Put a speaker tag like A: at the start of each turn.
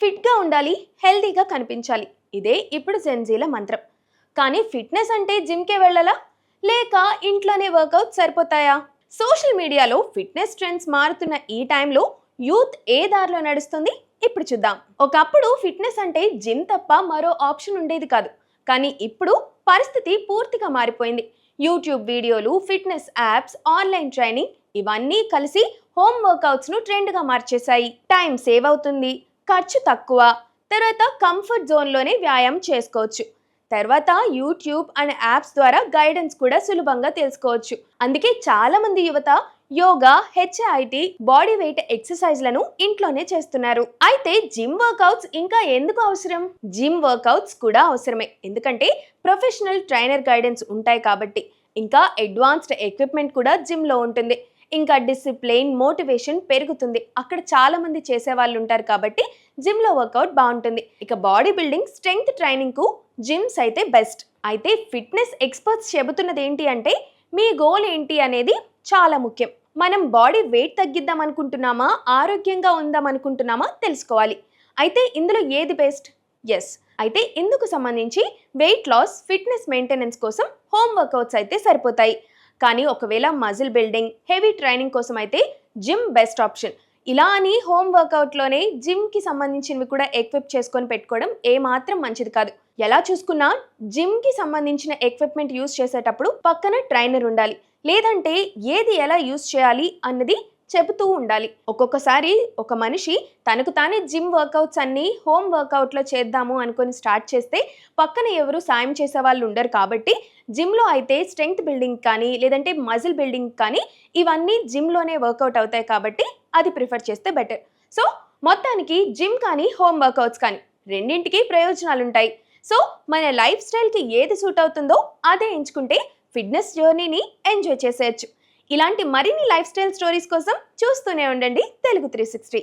A: ఫిట్గా ఉండాలి, హెల్తీగా కనిపించాలి. ఇదే ఇప్పుడు జెన్జీల మంత్రం. కానీ ఫిట్నెస్ అంటే జిమ్కే వెళ్ళాలా, లేక ఇంట్లోనే వర్కౌట్ సరిపోతాయా? సోషల్ మీడియాలో ఫిట్నెస్ ట్రెండ్స్ మారుతున్న ఈ టైంలో యూత్ ఏ దారిలో నడుస్తుంది ఇప్పుడు చూద్దాం. ఒకప్పుడు ఫిట్నెస్ అంటే జిమ్ తప్ప మరో ఆప్షన్ ఉండేది కాదు. కానీ ఇప్పుడు పరిస్థితి పూర్తిగా మారిపోయింది. యూట్యూబ్ వీడియోలు, ఫిట్నెస్ యాప్స్, ఆన్లైన్ ట్రైనింగ్ ఇవన్నీ కలిసి హోమ్ వర్కౌట్స్ ను ట్రెండ్ గా మార్చేశాయి. టైం సేవ్ అవుతుంది, ఖర్చు తక్కువ, తర్వాత కంఫర్ట్ జోన్లోనే వ్యాయామం చేసుకోవచ్చు. తర్వాత యూట్యూబ్ అండ్ యాప్స్ ద్వారా గైడెన్స్ కూడా సులభంగా తెలుసుకోవచ్చు. అందుకే చాలా మంది యువత యోగా, హెచ్ఐటి, బాడీ వెయిట్ ఎక్సర్సైజ్లను ఇంట్లోనే చేస్తున్నారు. అయితే జిమ్ వర్కౌట్స్ ఇంకా ఎందుకు అవసరం? జిమ్ వర్కౌట్స్ కూడా అవసరమే, ఎందుకంటే ప్రొఫెషనల్ ట్రైనర్ గైడెన్స్ ఉంటాయి కాబట్టి. ఇంకా అడ్వాన్స్డ్ ఎక్విప్మెంట్ కూడా జిమ్ లో ఉంటుంది. ఇంకా డిసిప్లిన్, మోటివేషన్ పెరుగుతుంది. అక్కడ చాలా మంది చేసే వాళ్ళు ఉంటారు కాబట్టి జిమ్ లో వర్కౌట్ బాగుంటుంది. ఇక బాడీ బిల్డింగ్, స్ట్రెంగ్త్ ట్రైనింగ్ కు జిమ్స్ అయితే బెస్ట్. అయితే ఫిట్నెస్ ఎక్స్పర్ట్స్ చెబుతున్నది ఏంటి అంటే, మీ గోల్ ఏంటి అనేది చాలా ముఖ్యం. మనం బాడీ వెయిట్ తగ్గిద్దాం అనుకుంటున్నామా, ఆరోగ్యంగా ఉందాం అనుకుంటున్నామా తెలుసుకోవాలి. అయితే ఇందులో ఏది బెస్ట్? ఎస్, అయితే ఇందుకు సంబంధించి వెయిట్ లాస్, ఫిట్నెస్ మెయింటెనెన్స్ కోసం హోమ్ వర్కౌట్స్ అయితే సరిపోతాయి. కానీ ఒకవేళ మజిల్ బిల్డింగ్, హెవీ ట్రైనింగ్ కోసం అయితే జిమ్ బెస్ట్ ఆప్షన్. ఇలా అని హోమ్ వర్కౌట్లోనే జిమ్కి సంబంధించినవి కూడా ఎక్విప్ చేసుకొని పెట్టుకోవడం ఏమాత్రం మంచిది కాదు. ఎలా చూసుకున్నా జిమ్కి సంబంధించిన ఎక్విప్మెంట్ యూస్ చేసేటప్పుడు పక్కన ట్రైనర్ ఉండాలి. లేదంటే ఏది ఎలా యూస్ చేయాలి అన్నది చెబుతూ ఉండాలి. ఒక్కొక్కసారి ఒక మనిషి తనకు తానే జిమ్ వర్కౌట్స్ అన్ని హోమ్ వర్కౌట్లో చేద్దాము అనుకొని స్టార్ట్ చేస్తే పక్కన ఎవరు సాయం చేసే వాళ్ళు ఉండరు. కాబట్టి జిమ్లో అయితే స్ట్రెంగ్త్ బిల్డింగ్ కానీ లేదంటే మజిల్ బిల్డింగ్ కానీ ఇవన్నీ జిమ్లోనే వర్కౌట్ అవుతాయి కాబట్టి అది ప్రిఫర్ చేస్తే బెటర్. సో మొత్తానికి జిమ్ కానీ హోమ్ వర్కౌట్స్ కానీ రెండింటికి ప్రయోజనాలు ఉంటాయి. సో మన లైఫ్ స్టైల్కి ఏది సూట్ అవుతుందో అదే ఎంచుకుంటే ఫిట్నెస్ జర్నీని ఎంజాయ్ చేసేయచ్చు. ఇలాంటి మరిన్ని లైఫ్ స్టైల్ స్టోరీస్ కోసం చూస్తూనే ఉండండి తెలుగు 360.